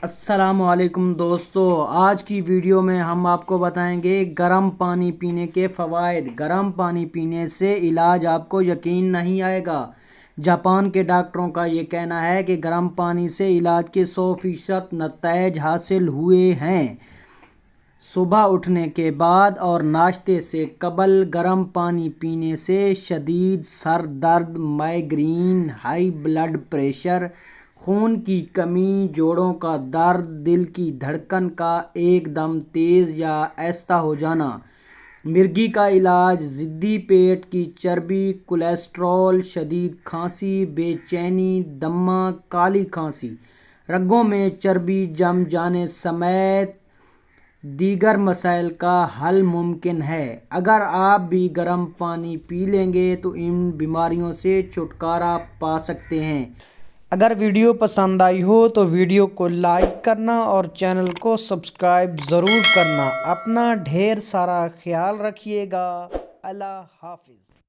السلام علیکم دوستو، آج کی ویڈیو میں ہم آپ کو بتائیں گے گرم پانی پینے کے فوائد۔ گرم پانی پینے سے علاج آپ کو یقین نہیں آئے گا۔ جاپان کے ڈاکٹروں کا یہ کہنا ہے کہ گرم پانی سے علاج کے 100% نتائج حاصل ہوئے ہیں۔ صبح اٹھنے کے بعد اور ناشتے سے قبل گرم پانی پینے سے شدید سر درد، مائیگرین، ہائی بلڈ پریشر، خون کی کمی، جوڑوں کا درد، دل کی دھڑکن کا ایک دم تیز یا آہستہ ہو جانا، مرگی کا علاج، ضدی پیٹ کی چربی، کولیسٹرول، شدید کھانسی، بے چینی، دمہ، کالی کھانسی، رگوں میں چربی جم جانے سمیت دیگر مسائل کا حل ممکن ہے۔ اگر آپ بھی گرم پانی پی لیں گے تو ان بیماریوں سے چھٹکارا پا سکتے ہیں۔ اگر ویڈیو پسند آئی ہو تو ویڈیو کو لائک کرنا اور چینل کو سبسکرائب ضرور کرنا۔ اپنا ڈھیر سارا خیال رکھیے گا۔ اللہ حافظ۔